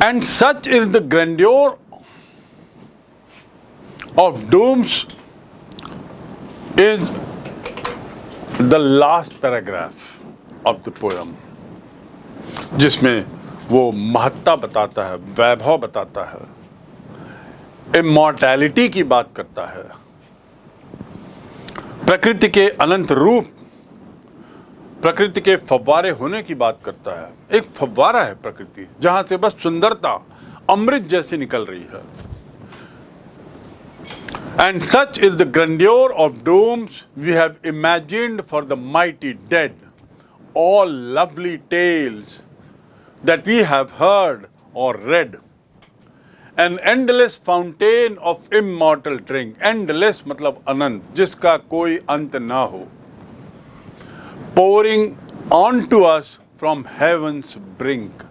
And such is the grandeur of dooms is the last paragraph of the poem, जिसमें वो महत्ता बताता है, वैभव बताता है, इमॉर्टैलिटी की बात करता है, प्रकृति के अनंत रूप, प्रकृति के फव्वारे होने की बात करता है। एक फव्वारा है प्रकृति, जहां से बस सुंदरता अमृत जैसी निकल रही है। And such is the grandeur of dooms we have imagined for the mighty dead, all lovely tales that we have heard or read. An endless fountain of immortal drink, endless मतलब अनंत, जिसका कोई अंत ना हो, pouring onto us from heaven's brink,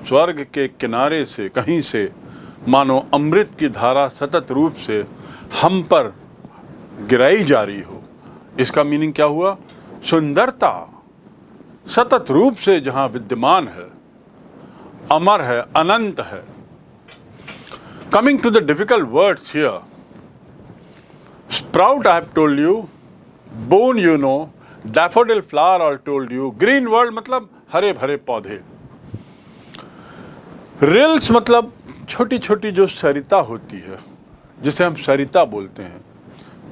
स्वर्ग के किनारे से, कहीं से मानो अमृत की धारा सतत रूप से हम पर गिराई जा रही हो। इसका मीनिंग क्या हुआ? सुंदरता सतत रूप से जहां विद्यमान है, अमर है, अनंत है। Coming to the difficult words here, sprout I have told you, boon you know, daffodil flower I told you, green world मतलब हरे भरे पौधे, rills मतलब छोटी छोटी जो सरिता होती है, जिसे हम सरिता बोलते हैं,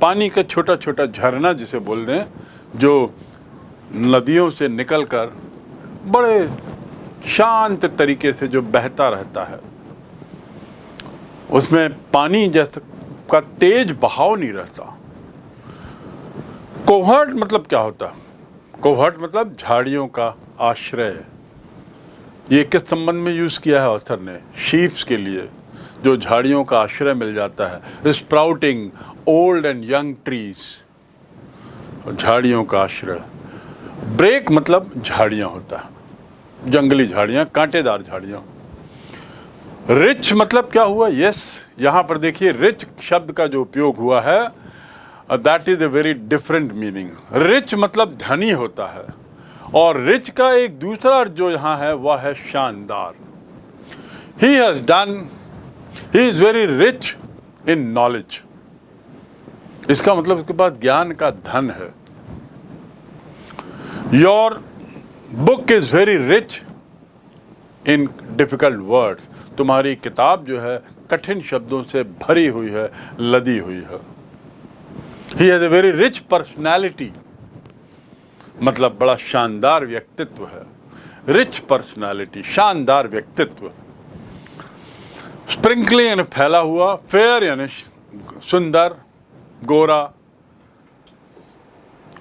पानी का छोटा छोटा झरना जिसे बोलते हैं, जो नदियों से निकलकर बड़े शांत तरीके से जो बहता रहता है, उसमें पानी जैसा का तेज बहाव नहीं रहता। कोहर्ट मतलब क्या होता है? कोहर्ट मतलब झाड़ियों का आश्रय। ये किस संबंध में यूज़ किया है ऑथर ने? शीप्स के लिए, जो झाड़ियों का आश्रय मिल जाता है। Sprouting old and young trees, झाड़ियों का आश्रय। ब्रेक मतलब झाड़ियाँ होता है, जंगली झाड़ियाँ, कांटेदार झाड़ियाँ। रिच मतलब क्या हुआ? यस, यहाँ पर देखिए रिच शब्द का जो उपयोग हुआ है, that is a very different meaning. Rich मतलब धनी होता है, और रिच का एक दूसरा अर्थ जो यहाँ है वह है शानदार। He has done, he is very rich in knowledge. इसका मतलब उसके पास ज्ञान का धन है। Your book is very rich in difficult words. तुम्हारी किताब जो है कठिन शब्दों से भरी हुई है, लदी हुई है। He has a very rich personality, मतलब बड़ा शानदार व्यक्तित्व है। रिच पर्सनैलिटी, शानदार व्यक्तित्व। स्प्रिंकली यानी फैला हुआ, फेयर यानी सुंदर, गोरा।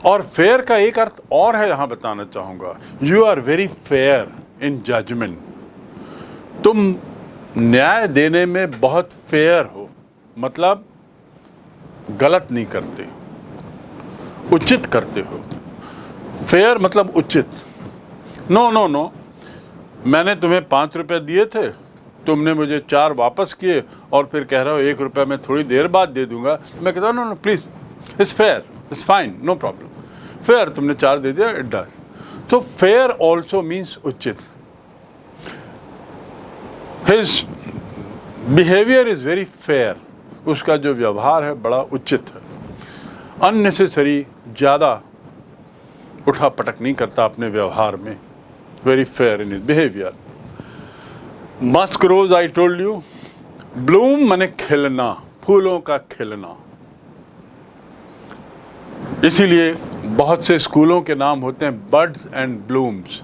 और फेयर का एक अर्थ और है, यहां बताना चाहूंगा। You are very fair in judgement. तुम न्याय देने में बहुत फेयर हो, मतलब गलत नहीं करते, उचित करते हो। फेयर मतलब उचित। नो नो नो, मैंने तुम्हें 5 रुपये दिए थे, तुमने मुझे 4 वापस किए, और फिर कह रहे हो 1 रुपया मैं थोड़ी देर बाद दे दूंगा। मैं कहता हूँ no no please, it's fair, it's fine, no problem. Fair, तुमने 4 दे दिया, इट डज। तो फेयर ऑल्सो मीन्स उचित। His behaviour is very fair. उसका जो व्यवहार है बड़ा उचित है। अननेसेसरी ज़्यादा उठा पटक नहीं करता अपने व्यवहार में। Very fair in his behaviour. Musk rose I told you, bloom माने खिलना, फूलों का खिलना। इसीलिए बहुत से स्कूलों के नाम होते हैं बर्ड्स एंड ब्लूम्स।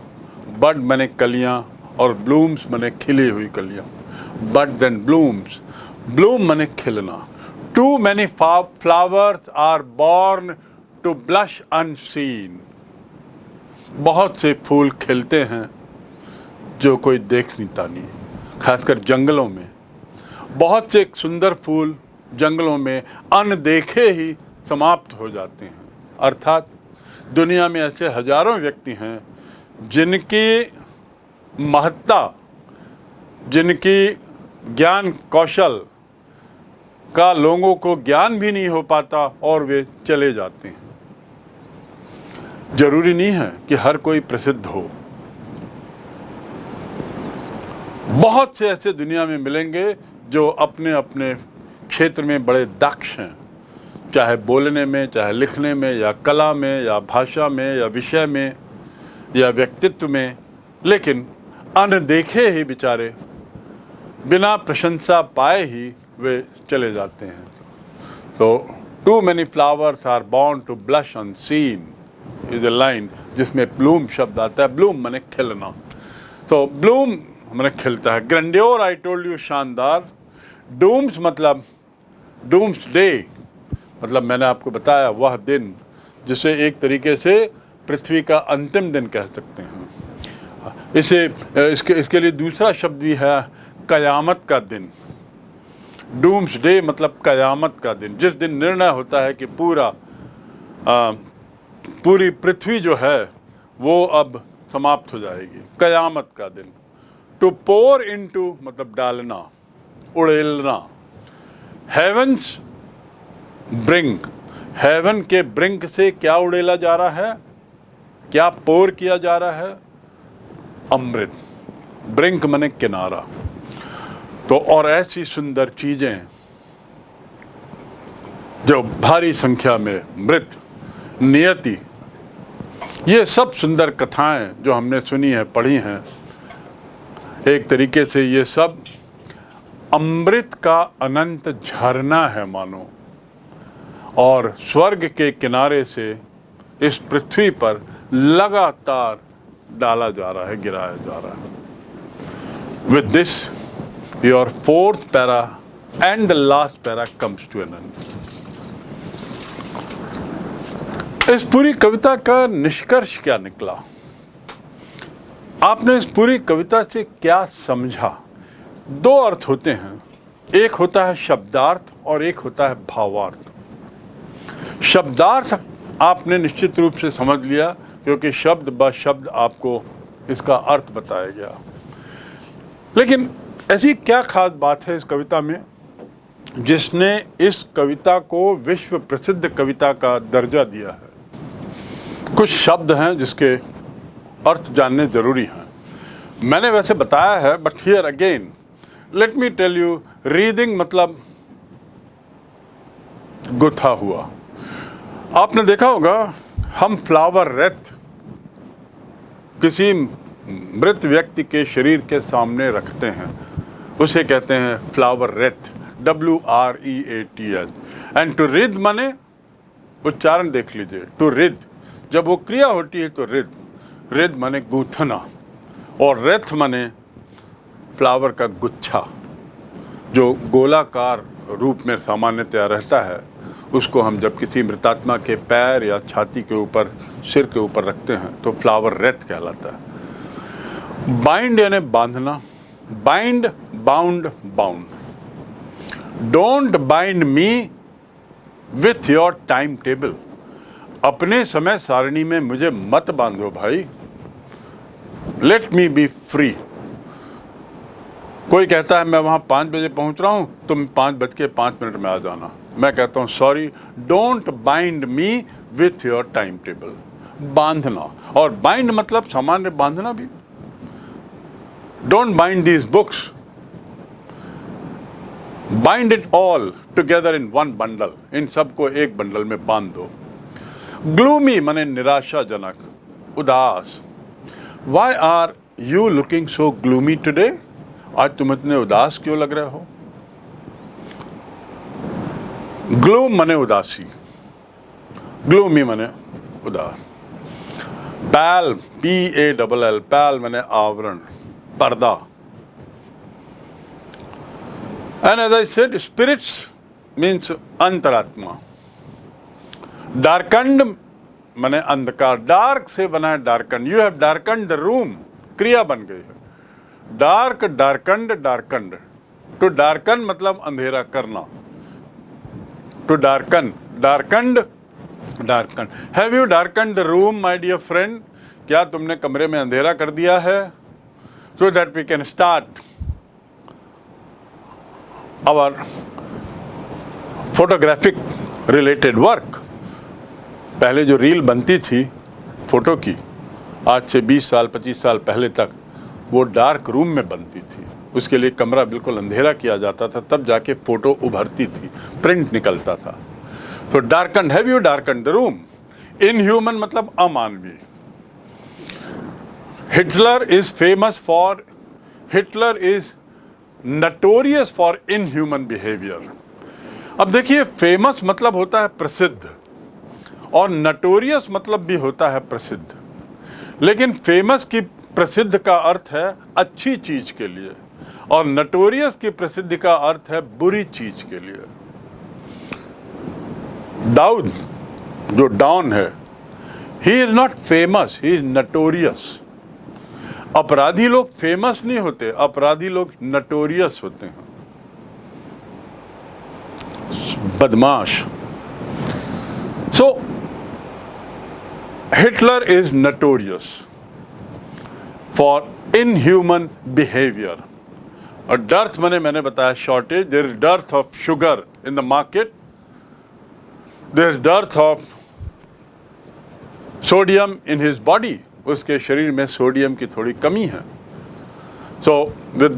बर्ड माने कलियां, और ब्लूम्स माने खिली हुई कलियां। बर्ड्स एंड ब्लूम्स, ब्लूम माने खिलना। Too many flowers are born to blush unseen. बहुत से फूल खिलते हैं जो कोई देख नहीं तानी, खासकर जंगलों में। बहुत से सुंदर फूल जंगलों में अनदेखे ही समाप्त हो जाते हैं। अर्थात दुनिया में ऐसे हजारों व्यक्ति हैं जिनकी महत्ता, जिनकी ज्ञान कौशल का लोगों को ज्ञान भी नहीं हो पाता, और वे चले जाते हैं। जरूरी नहीं है कि हर कोई प्रसिद्ध हो। बहुत से ऐसे दुनिया में मिलेंगे जो अपने अपने क्षेत्र में बड़े दक्ष हैं, चाहे बोलने में, चाहे लिखने में, या कला में, या भाषा में, या विषय में, या व्यक्तित्व में, लेकिन अनदेखे ही बेचारे बिना प्रशंसा पाए ही वे चले जाते हैं। तो too many flowers are born to blush unseen is a line जिसमें ब्लूम शब्द आता है। ब्लूम माने खिलना, तो ब्लूम माने खिलता है। ग्रैंडियोर आई टोल्ड यू, शानदार। डूम्स मतलब डूम्स डे मतलब मैंने आपको बताया वह दिन जिसे एक तरीके से पृथ्वी का अंतिम दिन कह सकते हैं। इसके लिए दूसरा शब्द भी है, कयामत का दिन। डूम्स डे मतलब कयामत का दिन, जिस दिन निर्णय होता है कि पूरी पृथ्वी जो है वो अब समाप्त हो जाएगी, कयामत का दिन। टू पोर इनटू मतलब डालना, उड़ेलना। हेवंस ब्रिंक, हेवन के ब्रिंक से क्या उड़ेला जा रहा है, क्या पोर किया जा रहा है? अमृत। ब्रिंक माने किनारा। तो और ऐसी सुंदर चीजें जो भारी संख्या में, मृत, नियति, ये सब सुंदर कथाएं जो हमने सुनी हैं, पढ़ी हैं, एक तरीके से ये सब अमृत का अनंत झरना है मानो, और स्वर्ग के किनारे से इस पृथ्वी पर लगातार डाला जा रहा है, गिराया जा रहा है। With this your fourth para and the last para comes to an end. इस पूरी कविता का निष्कर्ष क्या निकला? आपने इस पूरी कविता से क्या समझा? दो अर्थ होते हैं, एक होता है शब्दार्थ और एक होता है भावार्थ। शब्दार्थ आपने निश्चित रूप से समझ लिया क्योंकि शब्द ब शब्द आपको इसका अर्थ बताया गया। लेकिन ऐसी क्या खास बात है इस कविता में जिसने इस कविता को विश्व प्रसिद्ध कविता का दर्जा दिया है? कुछ शब्द हैं जिसके अर्थ जानने जरूरी हैं। मैंने वैसे बताया है, but here again let me tell you. Wreathing मतलब गुथा हुआ। आपने देखा होगा हम फ्लावर रेथ किसी मृत व्यक्ति के शरीर के सामने रखते हैं, उसे कहते हैं flower wreath, WREATH। And to rid माने, उच्चारण देख लीजिए, टू रिद जब वो क्रिया होती है तो रिद, रिद माने गूंथना, और रेथ माने फ्लावर का गुच्छा जो गोलाकार रूप में सामान्यतया रहता है, उसको हम जब किसी मृतात्मा के पैर या छाती के ऊपर, सिर के ऊपर रखते हैं तो फ्लावर रेथ कहलाता है। बाइंड यानी बांधना, bind, bound, bound. Don't bind me with your time table, अपने समय सारणी में मुझे मत बांधो भाई। Let me B free. कोई कहता है मैं वहाँ 5 बजे पहुँच रहा हूँ, तुम 5:05 में आ जाना। मैं कहता हूँ sorry, don't bind me with your time table. बांधना, और बाइंड मतलब सामान्य बांधना भी। Don't bind these books, bind it all together in one bundle, इन सबको एक बंडल में बांध दो। ग्लूमी माने निराशाजनक, उदास। Why are you looking so gloomy today? आज तुम इतने उदास क्यों लग रहे हो? ग्लूम माने उदासी, ग्लूमी माने उदास। पैल, PALL, पैल माने आवरण, पर्दा। And as I said, spirits means अंतरात्मा। डार्कंड माने अंधकार, डार्क से बना है darkened. You have darkened the room, क्रिया बन गई है। Dark, darkened, darkened. To darken मतलब अंधेरा करना, to darken, darkened, darken. Have you darkened the room my dear friend? क्या तुमने कमरे में अंधेरा कर दिया है? So that we can start our photographic related work. पहले जो रील बनती थी फोटो की, आज से 20 साल 25 साल पहले तक, वो डार्क रूम में बनती थी। उसके लिए कमरा बिल्कुल अंधेरा किया जाता था, तब जाके फोटो उभरती थी, प्रिंट निकलता था। तो darken, have you darken the room? Inhuman मतलब अमानवीय। Hitler is famous for, Hitler is notorious for inhuman behaviour. अब देखिए, फेमस मतलब होता है प्रसिद्ध, और नटोरियस मतलब भी होता है प्रसिद्ध। लेकिन फेमस की प्रसिद्ध का अर्थ है अच्छी चीज के लिए, और नटोरियस की प्रसिद्धि का अर्थ है बुरी चीज के लिए। दाऊद जो डॉन है, he is not famous, he is notorious. अपराधी लोग फेमस नहीं होते, अपराधी लोग नटोरियस होते हैं, बदमाश। So Hitler is notorious for inhuman behaviour. और डर्थ मैंने बताया shortage, there is dearth of sugar in the market, there is dearth of sodium in his body, उसके शरीर में सोडियम की थोड़ी कमी है। So with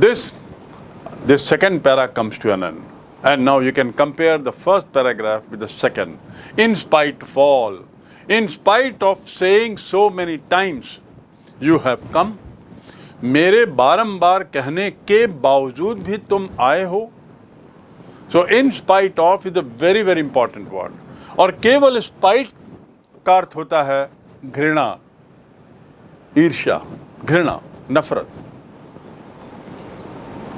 this second para comes to an end, and now you can compare the first paragraph with the second. In spite of all, in spite of saying so many times, you have come. मेरे बारंबार कहने के बावजूद भी तुम आए हो। So in spite of is a very very important word. और केवल spite का अर्थ होता है घृणा, ईर्ष्या, घृणा, नफरत।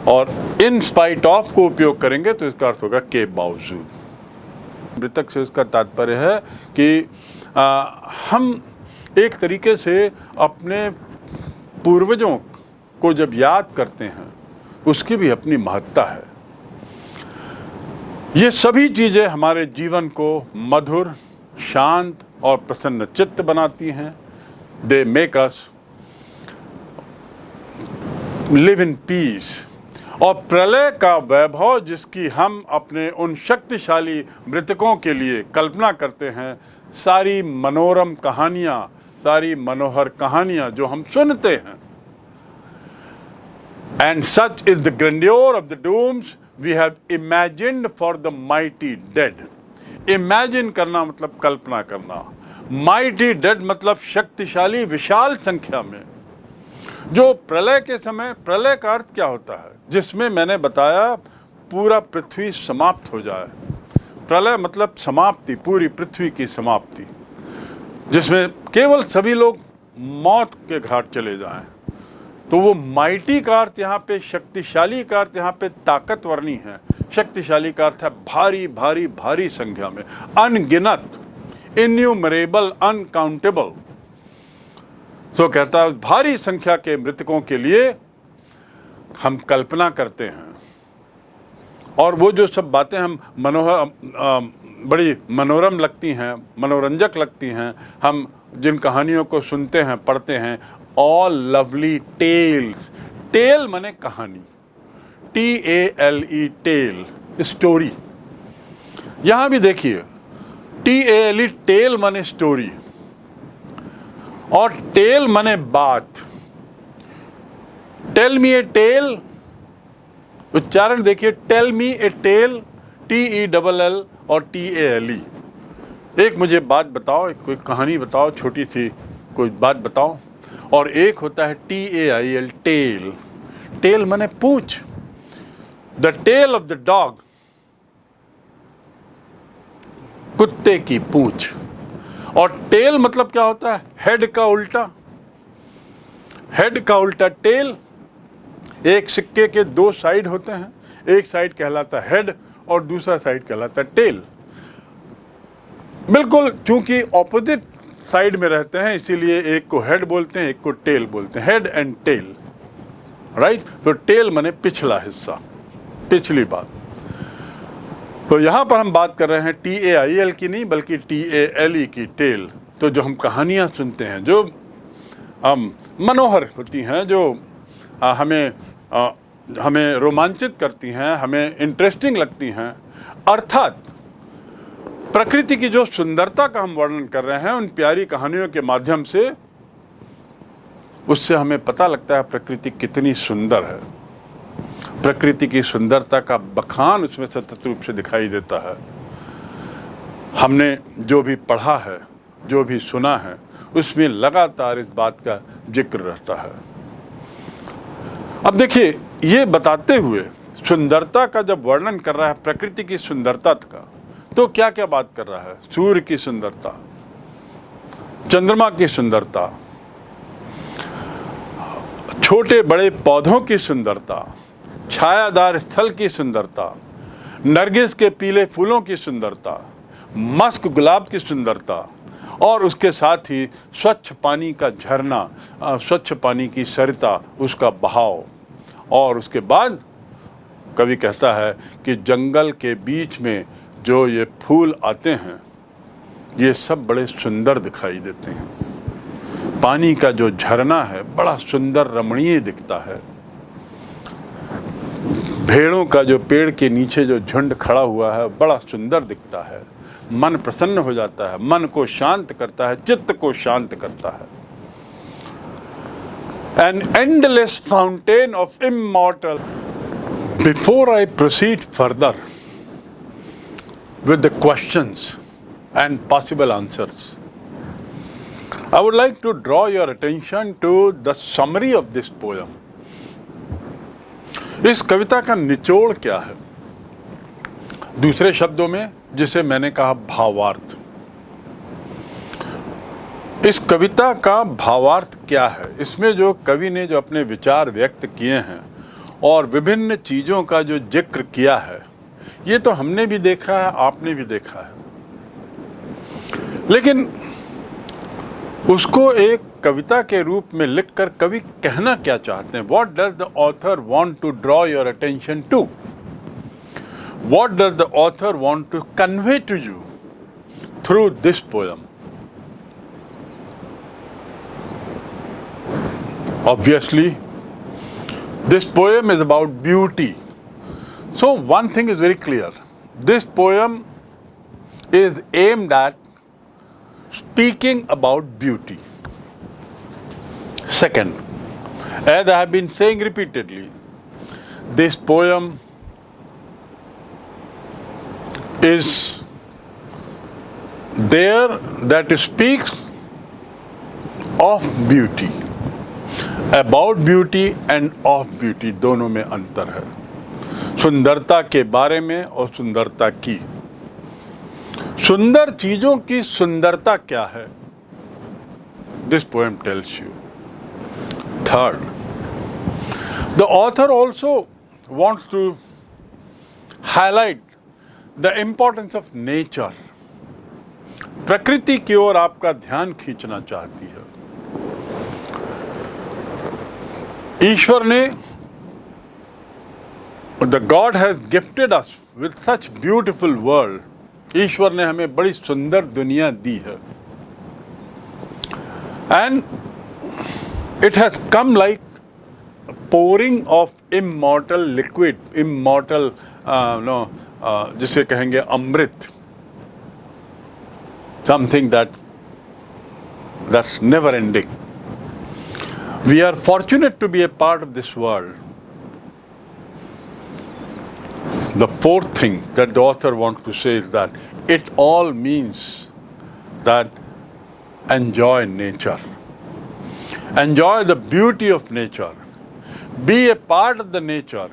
और इन स्पाइट ऑफ को उपयोग करेंगे तो इसका अर्थ होगा के बावजूद। मृतक से उसका तात्पर्य है कि हम एक तरीके से अपने पूर्वजों को जब याद करते हैं, उसकी भी अपनी महत्ता है। ये सभी चीज़ें हमारे जीवन को मधुर, शांत और प्रसन्न चित्त बनाती हैं। They make us live in peace. और प्रलय का वैभव जिसकी हम अपने उन शक्तिशाली मृतकों के लिए कल्पना करते हैं, सारी मनोरम कहानियाँ, सारी मनोहर कहानियाँ जो हम सुनते हैं, and such is the grandeur of the dooms we have imagined for the mighty dead. Imagine करना मतलब कल्पना करना, माइटी डेड मतलब शक्तिशाली विशाल संख्या में। जो प्रलय के समय, प्रलय का अर्थ क्या होता है? जिसमें मैंने बताया पूरा पृथ्वी समाप्त हो जाए। प्रलय मतलब समाप्ति, पूरी पृथ्वी की समाप्ति, जिसमें केवल सभी लोग मौत के घाट चले जाएं। तो वो माइटी का अर्थ यहाँ पे, शक्तिशाली का अर्थ यहाँ पे ताकतवर नहीं है। शक्तिशाली का अर्थ है भारी भारी भारी संख्या में, अनगिनत, इन्यूमरेबल, अनकाउंटेबल। तो कहता है भारी संख्या के मृतकों के लिए हम कल्पना करते हैं। और वो जो सब बातें हम बड़ी मनोरम लगती हैं, मनोरंजक लगती हैं, हम जिन कहानियों को सुनते हैं, पढ़ते हैं, ऑल लवली टेल्स। टेल माने कहानी, TALE, टेल, स्टोरी। यहाँ भी देखिए TALE, टेल माने स्टोरी, और टेल माने बात। टेल मी ए टेल, उच्चारण देखिए, टेल मी ए टेल, TELL और TALE। एक मुझे बात बताओ, कोई कहानी बताओ, छोटी सी कोई बात बताओ। और एक होता है TAIL, टेल। टेल माने पूंछ, the tail of the dog, कुत्ते की पूंछ। और टेल मतलब क्या होता है? हेड का उल्टा, हेड का उल्टा टेल। एक सिक्के के दो साइड होते हैं, एक साइड कहलाता है हेड और दूसरा साइड कहलाता है टेल। बिल्कुल चूंकि ऑपोजिट साइड में रहते हैं, इसीलिए एक को हेड बोलते हैं, एक को टेल बोलते हैं, हेड एंड टेल, राइट। तो टेल माने पिछला हिस्सा, पिछली बात। तो यहाँ पर हम बात कर रहे हैं TAIL की नहीं, बल्कि TALE की, टेल। तो जो हम कहानियाँ सुनते हैं, जो मनोहर होती हैं, जो हमें रोमांचित करती हैं, हमें इंटरेस्टिंग लगती हैं, अर्थात प्रकृति की जो सुंदरता का हम वर्णन कर रहे हैं, उन प्यारी कहानियों के माध्यम से उससे हमें पता लगता है प्रकृति कितनी सुंदर है। प्रकृति की सुंदरता का बखान उसमें सतत रूप से दिखाई देता है। हमने जो भी पढ़ा है, जो भी सुना है, उसमें लगातार इस बात का जिक्र रहता है। अब देखिए, ये बताते हुए सुंदरता का जब वर्णन कर रहा है, प्रकृति की सुंदरता का, तो क्या क्या बात कर रहा है? सूर्य की सुंदरता, चंद्रमा की सुंदरता, छोटे बड़े पौधों की सुंदरता, छायादार स्थल की सुंदरता, नरगिस के पीले फूलों की सुंदरता, मस्क गुलाब की सुंदरता, और उसके साथ ही स्वच्छ पानी का झरना, स्वच्छ पानी की सरिता, उसका बहाव। और उसके बाद कवि कहता है कि जंगल के बीच में जो ये फूल आते हैं, ये सब बड़े सुंदर दिखाई देते हैं। पानी का जो झरना है बड़ा सुंदर रमणीय दिखता है। भेड़ों का जो पेड़ के नीचे जो झुंड खड़ा हुआ है बड़ा सुंदर दिखता है। मन प्रसन्न हो जाता है, मन को शांत करता है, चित्त को शांत करता है। An endless fountain of immortal. Before I proceed further with the questions and possible answers, I would like to draw your attention to the summary of this poem. इस कविता का निचोड़ क्या है? दूसरे शब्दों में जिसे मैंने कहा भावार्थ। इस कविता का भावार्थ क्या है? इसमें जो कवि ने जो अपने विचार व्यक्त किए हैं और विभिन्न चीज़ों का जो जिक्र किया है, ये तो हमने भी देखा है, आपने भी देखा है, लेकिन उसको एक कविता के रूप में लिखकर कवि कहना क्या चाहते हैं? What does the author want to draw your attention to? What does the author want to convey to you through this poem? Obviously, this poem is about beauty. So one thing is very clear. This poem is aimed at speaking about beauty. Second, as I have been saying repeatedly, this poem is there that speaks of beauty. About beauty and of beauty दोनों में अंतर है। सुंदरता के बारे में और सुंदरता की। सुंदर चीजों की सुंदरता क्या है? This poem tells you. Third, the author also wants to highlight the importance of nature. प्रकृति की ओर आपका ध्यान खींचना चाहती है। ईश्वर ने, the God has gifted us with such beautiful world. ईश्वर ने हमें बड़ी सुंदर दुनिया दी है। And it has come like pouring of immortal liquid, immortal, जिसे कहेंगे अमृत, something that's never ending. We are fortunate to be a part of this world. The fourth thing that the author wants to say is that it all means that enjoy nature. Enjoy the beauty of nature. Be a part of the nature.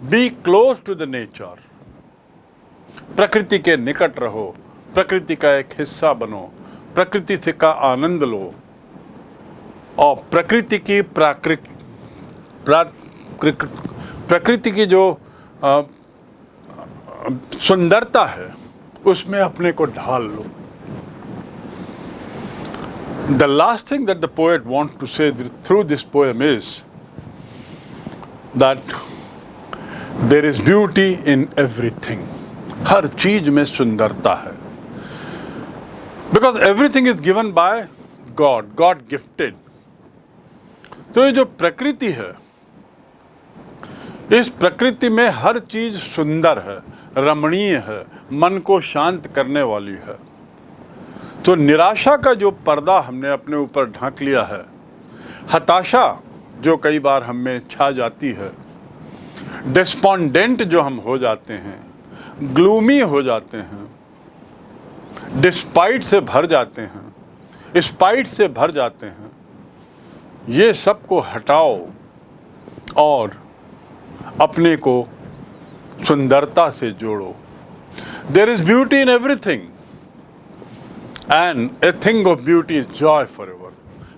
Be close to the nature. प्रकृति के निकट रहो, प्रकृति का एक हिस्सा बनो, प्रकृति से का आनंद लो, और प्रकृति की प्रकृति की जो सुंदरता है उसमें अपने को ढाल लो। The last thing that the poet wants to say through this poem is that there is beauty in everything. हर चीज में सुंदरता है। Because everything is given by God, God gifted. तो ये जो प्रकृति है, इस प्रकृति में हर चीज सुंदर है, रमणीय है, मन को शांत करने वाली है। तो निराशा का जो पर्दा हमने अपने ऊपर ढांक लिया है, हताशा जो कई बार हम में छा जाती है, डिस्पोंडेंट जो हम हो जाते हैं, ग्लूमी हो जाते हैं, डिस्पाइट से भर जाते हैं, स्पाइट से भर जाते हैं, ये सब को हटाओ और अपने को सुंदरता से जोड़ो। There is beauty in everything and a thing of beauty is joy for ever.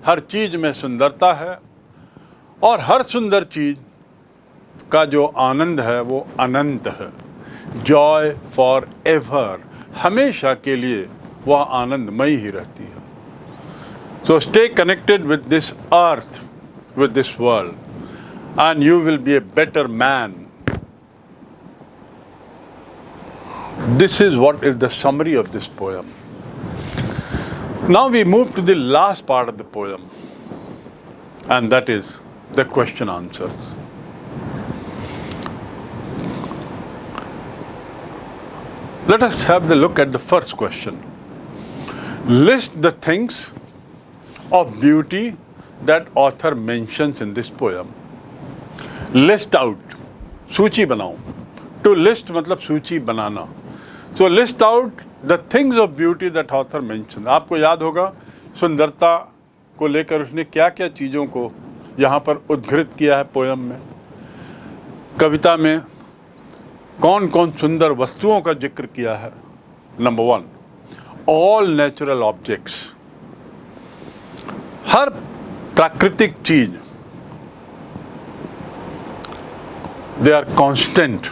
हर चीज में सुंदरता है और हर सुंदर चीज का जो आनंद है वो अनंत है। जॉय फॉर एवर, हमेशा के लिए वह आनंदमयी ही रहती है। So stay connected with this earth, with this world, and you will be a better man. This is what is the summary of this poem. Now we move to the last part of the poem, and that is the question answers. Let us have the look at the first question. List the things of beauty that author mentions in this poem. List out, सूची बनाओ। To list मतलब सूची बनाना। So list out the things of beauty that author mention. आपको याद होगा सुंदरता को लेकर उसने क्या क्या चीज़ों को यहाँ पर उद्धृत किया है पोयम में। कविता में कौन कौन सुंदर वस्तुओं का जिक्र किया है। नंबर 1, ऑल नेचुरल ऑब्जेक्ट्स, हर प्राकृतिक चीज they are constant,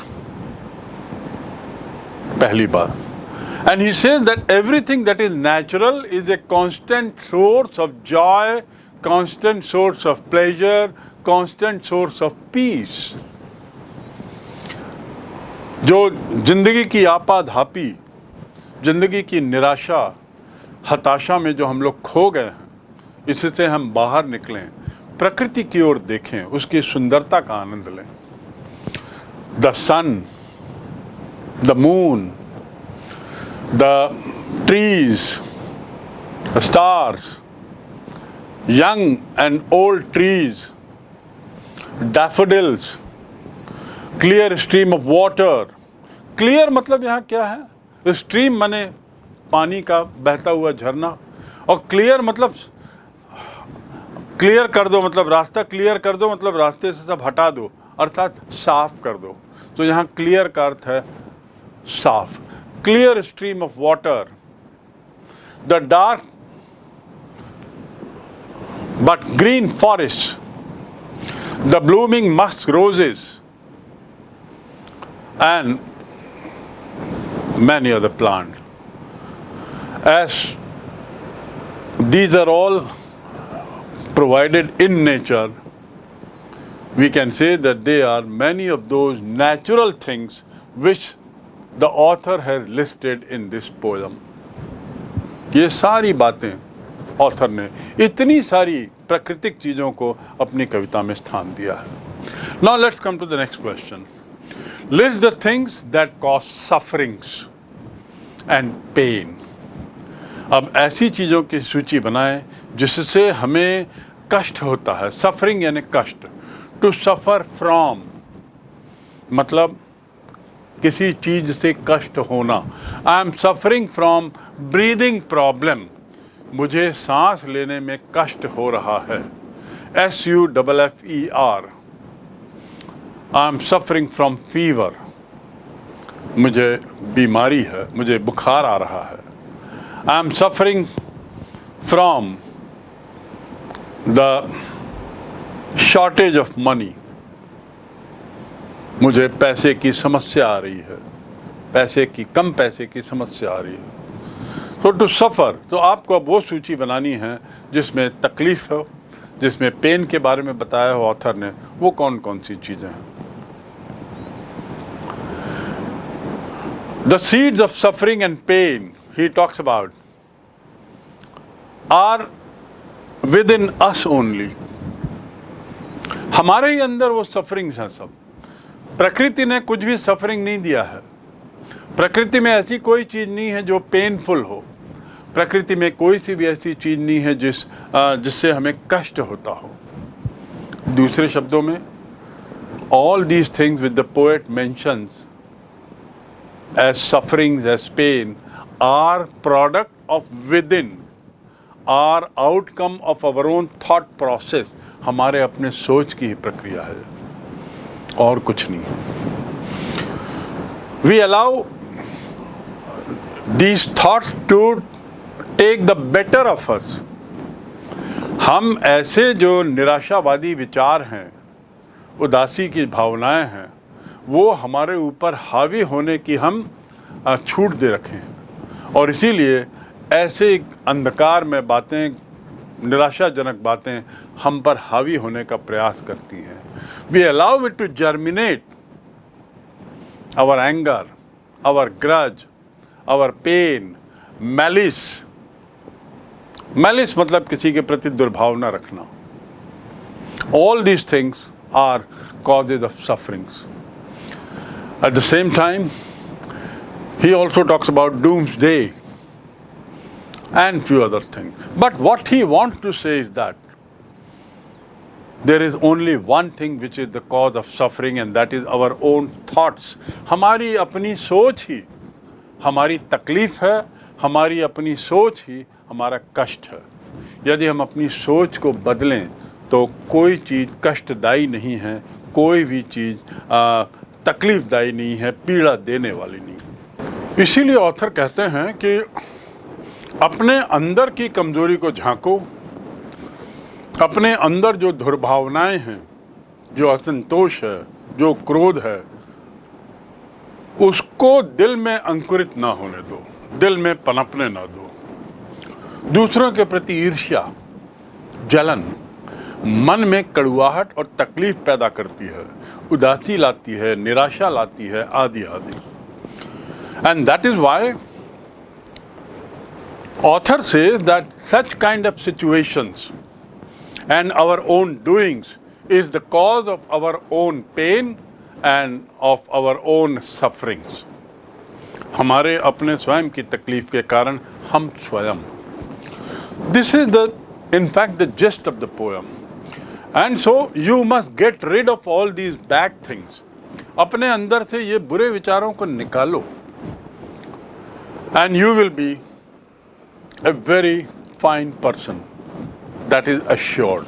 पहली बात। And he says that everything that is natural is a constant source of joy, constant source of pleasure, constant source of peace. जो जिंदगी की आपाधापी, जिंदगी की निराशा, हताशा में जो हम लोग खो गए हैं, इससे हम बाहर निकलें, प्रकृति की ओर देखें, उसकी सुंदरता का आनंद लें। The sun, the moon, the trees, the stars, young and old trees, daffodils, clear stream of water. Clear मतलब यहाँ क्या है? Stream माने पानी का बहता हुआ झरना, और clear मतलब क्लियर कर दो, मतलब रास्ता क्लियर कर दो, मतलब रास्ते से सब हटा दो, अर्थात साफ कर दो। तो यहाँ क्लियर का अर्थ है साफ। Clear stream of water, the dark but green forest, the blooming musk roses and many other plant, as these are all provided in nature, we can say that they are many of those natural things which the author has listed in this poem. ये सारी बातें author ने इतनी सारी प्राकृतिक चीज़ों को अपनी कविता में स्थान दिया है। Now let's come to the next question. List the things that cause sufferings and pain. अब ऐसी चीज़ों की सूची बनाएं जिससे हमें कष्ट होता है। सफरिंग यानी कष्ट। टू सफ़र फ्रॉम मतलब किसी चीज़ से कष्ट होना। I am suffering from breathing problem, मुझे सांस लेने में कष्ट हो रहा है। SUFFER। I am suffering from fever, मुझे बीमारी है, मुझे बुखार आ रहा है। I am suffering from the shortage of money. मुझे पैसे की समस्या आ रही है, कम पैसे की समस्या आ रही है। तो टू सफ़र, तो आपको अब वो सूची बनानी है जिसमें तकलीफ़ हो, जिसमें पेन के बारे में बताया हो ऑथर ने। वो कौन कौन सी चीज़ें हैं। The seeds of suffering and pain he talks about are within us only. हमारे ही अंदर वो सफरिंग्स हैं सब। प्रकृति ने कुछ भी सफरिंग नहीं दिया है। प्रकृति में ऐसी कोई चीज़ नहीं है जो पेनफुल हो। प्रकृति में कोई सी भी ऐसी चीज़ नहीं है जिससे हमें कष्ट होता हो। दूसरे शब्दों में, all these things which the poet mentions as sufferings, as pain, are product of within, are outcome of our own thought process, हमारे अपने सोच की ही प्रक्रिया है और कुछ नहीं. We allow these thoughts to take the better of us. हम ऐसे जो निराशावादी विचार हैं, उदासी की भावनाएं हैं, वो हमारे ऊपर हावी होने की हम छूट दे रखे हैं और इसीलिए ऐसे अंधकार में बातें, निराशाजनक बातें हम पर हावी होने का प्रयास करती हैं. We allow it to germinate our anger, our grudge, our pain, malice. Malice मतलब किसी के प्रति दुर्भावना रखना. All these things are causes of sufferings. At the same time, he also talks about doomsday and few other things. But what he wants to say is that there is only one thing which is the cause of suffering, and that is our own thoughts. हमारी अपनी सोच ही हमारी तकलीफ है, हमारी अपनी सोच ही हमारा कष्ट है. यदि हम अपनी सोच को बदलें तो कोई चीज़ कष्टदायी नहीं है, कोई भी चीज़ तकलीफ़दायी नहीं है, पीड़ा देने वाली नहीं. इसीलिए ऑथर कहते हैं कि अपने अंदर की कमज़ोरी को झांको, अपने अंदर जो दुर्भावनाएं हैं, जो असंतोष है, जो क्रोध है, उसको दिल में अंकुरित ना होने दो, दिल में पनपने ना दो. दूसरों के प्रति ईर्ष्या, जलन मन में कड़ुआहट और तकलीफ पैदा करती है, उदासी लाती है, निराशा लाती है, आदि आदि. And that is why author says that such kind of situations and our own doings is the cause of our own pain and of our own sufferings. हमारे अपने स्वयं की तकलीफ के कारण हम स्वयं. This is the, in fact, the gist of the poem. And so you must get rid of all these bad things. अपने अंदर से ये बुरे विचारों को निकालो. And you will be a very fine person. That is assured.